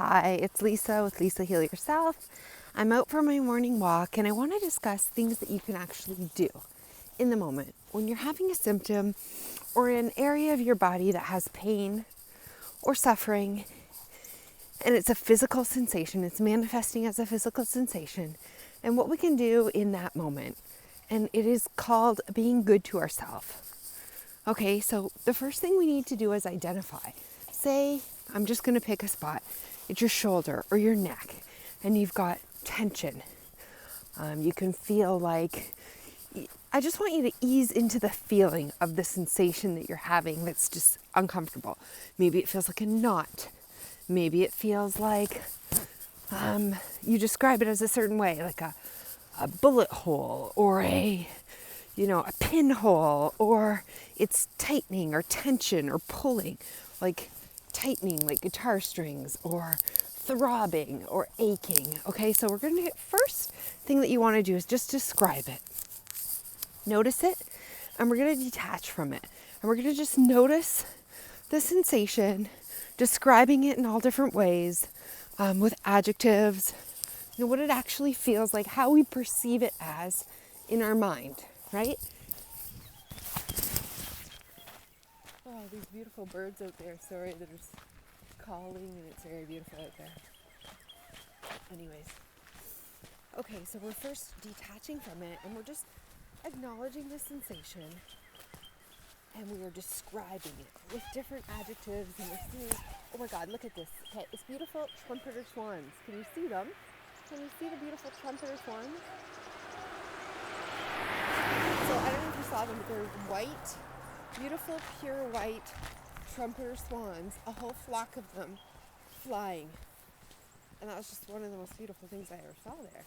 Hi, it's Lisa with Lisa Heal Yourself. I'm out for my morning walk and I want to discuss things that you can actually do in the moment when you're having a symptom or an area of your body that has pain or suffering, and it's a physical sensation. It's manifesting as a physical sensation, and what we can do in that moment. And it is called being good to ourselves. Okay, so the first thing we need to do is identify. Say, I'm just going to pick a spot. It's your shoulder or your neck, and you've got tension. You can feel like, I just want you to ease into the feeling of the sensation that you're having that's just uncomfortable. Maybe it feels like a knot. Maybe it feels like you describe it as a certain way, like a bullet hole or a pinhole, or it's tightening or tension or pulling, like tightening like guitar strings, or throbbing or aching. Okay, so we're going to, first thing that you want to do is just describe it. Notice it, and we're going to detach from it. And we're going to just notice the sensation, describing it in all different ways, with adjectives, what it actually feels like, how we perceive it as in our mind, right? Oh, these beautiful birds out there, sorry, they're just calling and it's very beautiful out there. Anyways, okay, so we're first detaching from it and we're just acknowledging the sensation, and we are describing it with different adjectives, and we're seeing, oh my God, look at this. Okay, it's beautiful trumpeter swans. Can you see them? Can you see the beautiful trumpeter swans? So I don't know if you saw them, but they're white, beautiful, pure white trumpeter swans, a whole flock of them flying. And that was just one of the most beautiful things I ever saw there.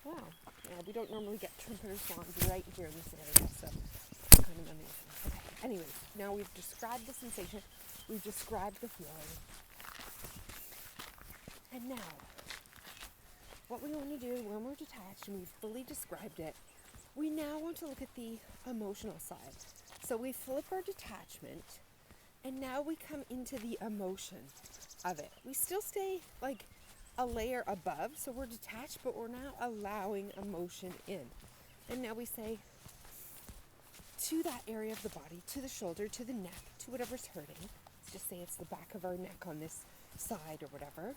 Wow. Yeah, we don't normally get trumpeter swans right here in this area, so it's kind of amazing. Okay, anyways, now we've described the sensation, we've described the feeling. And now, what we want to do when we're detached and we've fully described it, we now want to look at the emotional side. So we flip our detachment, and now we come into the emotion of it. We still stay like a layer above, so we're detached, but we're now allowing emotion in. And now we say to that area of the body, to the shoulder, to the neck, to whatever's hurting. Let's just say it's the back of our neck on this side or whatever.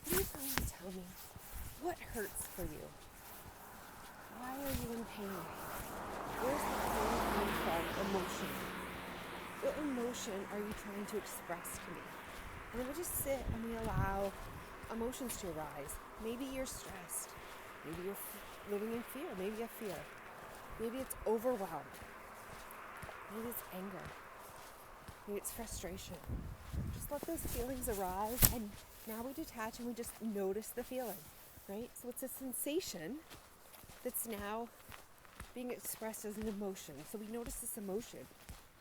What are you trying to tell me? What hurts for you? Why are you in pain? Where's the pain coming from emotionally? What emotion are you trying to express to me? And then we just sit and we allow emotions to arise. Maybe you're stressed. Maybe you're living in fear. Maybe you have fear. Maybe it's overwhelm. Maybe it's anger. Maybe it's frustration. Just let those feelings arise, and now we detach and we just notice the feeling, right? So it's a sensation that's now being expressed as an emotion. So we notice this emotion.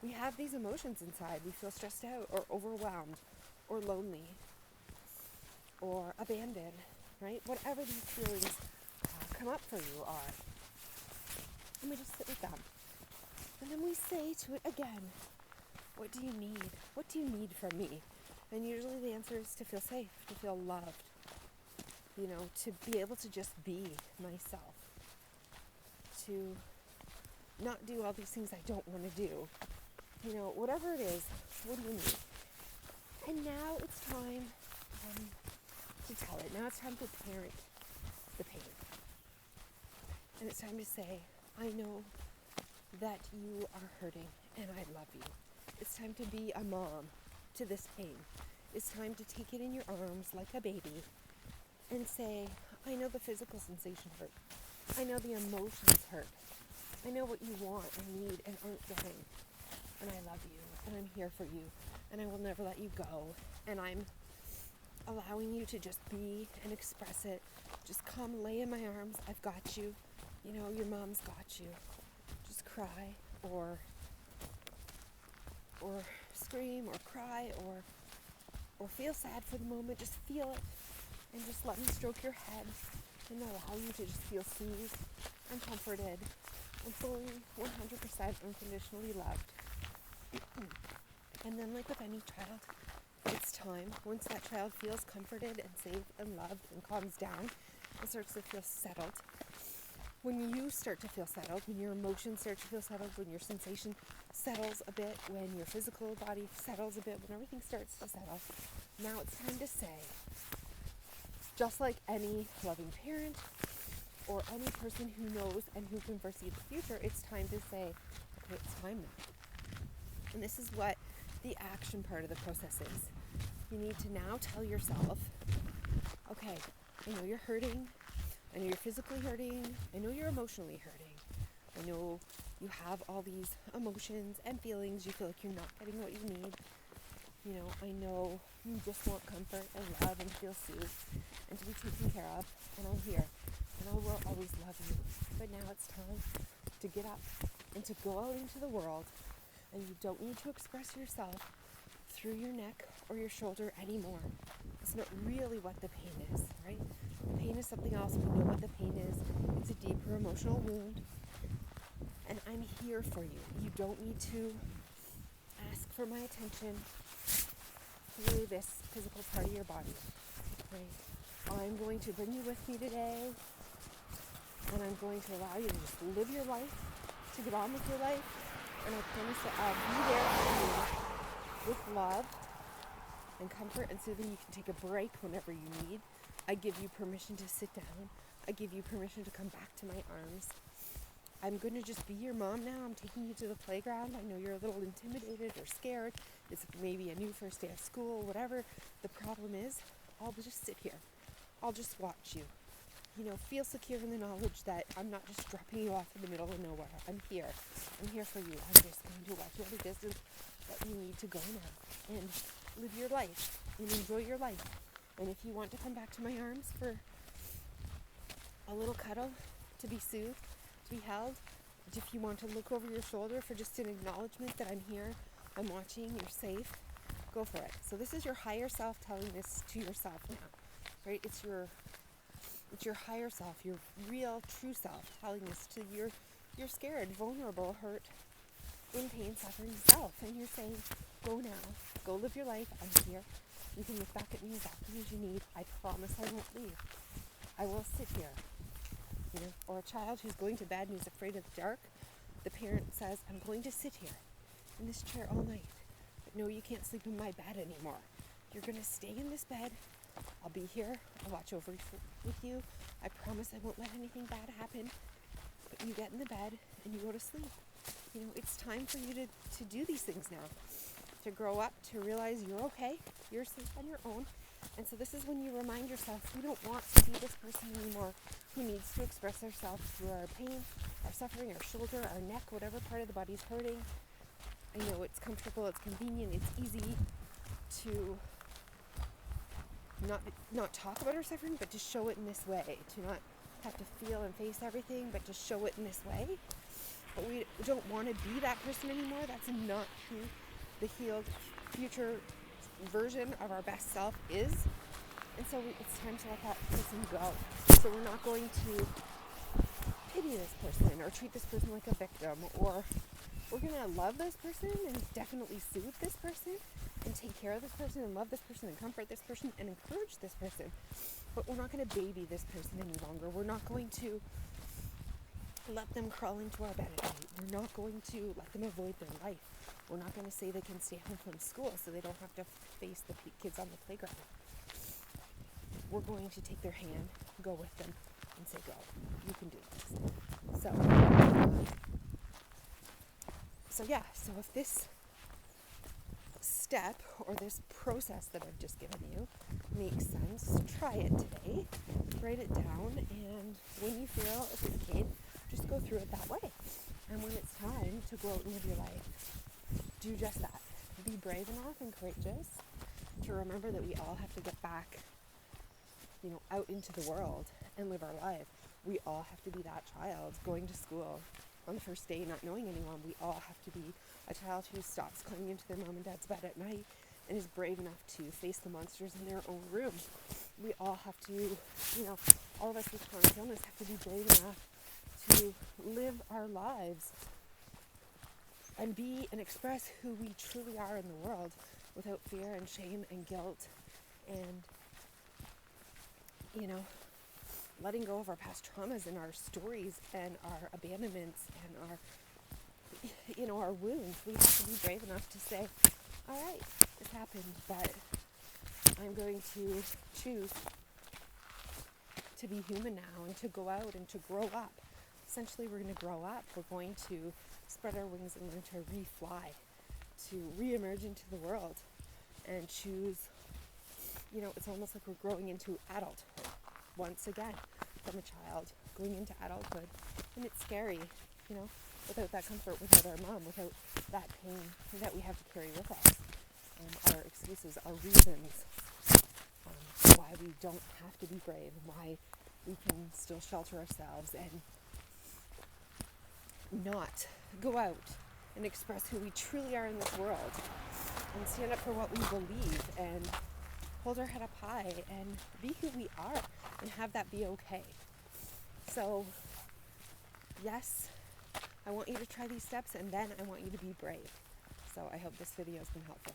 We have these emotions inside. We feel stressed out or overwhelmed or lonely or abandoned, right? Whatever these feelings come up for you are. And we just sit with them. And then we say to it again, what do you need? What do you need from me? And usually the answer is to feel safe, to feel loved, to be able to just be myself, to not do all these things I don't want to do. Whatever it is, what do you need? And now it's time to tell it. Now it's time to parent the pain. And it's time to say, I know that you are hurting and I love you. It's time to be a mom to this pain. It's time to take it in your arms like a baby and say, I know the physical sensation hurt. I know the emotions hurt. I know what you want and need and aren't getting. And I love you, and I'm here for you, and I will never let you go. And I'm allowing you to just be and express it. Just come lay in my arms. I've got you. Your mom's got you. Just cry or scream or cry or feel sad for the moment. Just feel it, and just let me stroke your head and allow you to just feel soothed and comforted and fully 100% unconditionally loved. And then, like with any child, it's time, once that child feels comforted and safe and loved and calms down and starts to feel settled, when you start to feel settled, when your emotions start to feel settled, when your sensation settles a bit, when your physical body settles a bit, when everything starts to settle, now it's time to say, just like any loving parent or any person who knows and who can foresee the future, it's time to say, okay, it's time now. And this is what the action part of the process is. You need to now tell yourself, okay, I know you're hurting. I know you're physically hurting. I know you're emotionally hurting. I know you have all these emotions and feelings. You feel like you're not getting what you need. You know, I know you just want comfort and love and to feel soothed and to be taken care of. And I'm here. And I will always love you. But now it's time to get up and to go out into the world. And you don't need to express yourself through your neck or your shoulder anymore. It's not really what the pain is, right? The pain is something else. We know what the pain is. It's a deeper emotional wound. And I'm here for you. You don't need to ask for my attention through this physical part of your body, right? I'm going to bring you with me today, and I'm going to allow you to just live your life, to get on with your life, and I promise that I'll be there for you with love and comfort and soothing. You can take a break whenever you need. I give you permission to sit down. I give you permission to come back to my arms. I'm going to just be your mom now. I'm taking you to the playground. I know you're a little intimidated or scared. It's maybe a new first day of school, whatever the problem is. I'll just sit here. I'll just watch you. You know, feel secure in the knowledge that I'm not just dropping you off in the middle of nowhere. I'm here. I'm here for you. I'm just going to walk you every distance that you need to go now. And live your life. And enjoy your life. And if you want to come back to my arms for a little cuddle, to be soothed, to be held, if you want to look over your shoulder for just an acknowledgement that I'm here, I'm watching, you're safe, go for it. So this is your higher self telling this to yourself now, right? It's your higher self, your real, true self telling this to your scared, vulnerable, hurt, in pain, suffering self. And you're saying, go now, go live your life, I'm here. You can look back at me as often as you need. I promise I won't leave. I will sit here. You know, or a child who's going to bed and is afraid of the dark, the parent says, I'm going to sit here in this chair all night. But no, you can't sleep in my bed anymore. You're going to stay in this bed. I'll be here. I'll watch over with you. I promise I won't let anything bad happen. But you get in the bed and you go to sleep. You know, it's time for you to do these things now. To grow up, to realize you're okay. You're safe on your own. And so this is when you remind yourself, we don't want to be this person anymore who needs to express ourselves through our pain, our suffering, our shoulder, our neck, whatever part of the body's hurting. I know it's comfortable, it's convenient, it's easy to not talk about our suffering, but to show it in this way, to not have to feel and face everything, but to show it in this way. But we don't want to be that person anymore. That's not who the healed future version of our best self is. And so it's time to let that person go. So we're not going to pity this person or treat this person like a victim, or we're going to love this person and definitely soothe this person and take care of this person and love this person and comfort this person and encourage this person. But we're not going to baby this person any longer. We're not going to let them crawl into our bed at night. We're not going to let them avoid their life. We're not going to say they can stay home from school so they don't have to face the kids on the playground. We're going to take their hand, go with them, and say, go. You can do this. So if this step or this process that I've just given you makes sense, try it today. Write it down, and when you feel okay, just go through it that way. And when it's time to go out and live your life, do just that. Be brave enough and courageous to remember that we all have to get back, out into the world and live our life. We all have to be that child going to school on the first day, not knowing anyone. We all have to be a child who stops climbing into their mom and dad's bed at night and is brave enough to face the monsters in their own room. We all have to, all of us with chronic illness have to be brave enough to live our lives and be and express who we truly are in the world, without fear and shame and guilt and, you know, letting go of our past traumas and our stories and our abandonments and our, you know, our wounds. We have to be brave enough to say, all right, this happened, but I'm going to choose to be human now and to go out and to grow up. Essentially, we're going to grow up. We're going to spread our wings and learn to re-fly, to re-emerge into the world and choose, you know, it's almost like we're growing into adulthood once again, from a child going into adulthood. And it's scary, you know, without that comfort, without our mom, without that pain that we have to carry with us. Our excuses, our reasons why we don't have to be brave, and why we can still shelter ourselves and not go out and express who we truly are in this world and stand up for what we believe and hold our head up high and be who we are and have that be okay. So, yes, I want you to try these steps, and then I want you to be brave. So I hope this video has been helpful.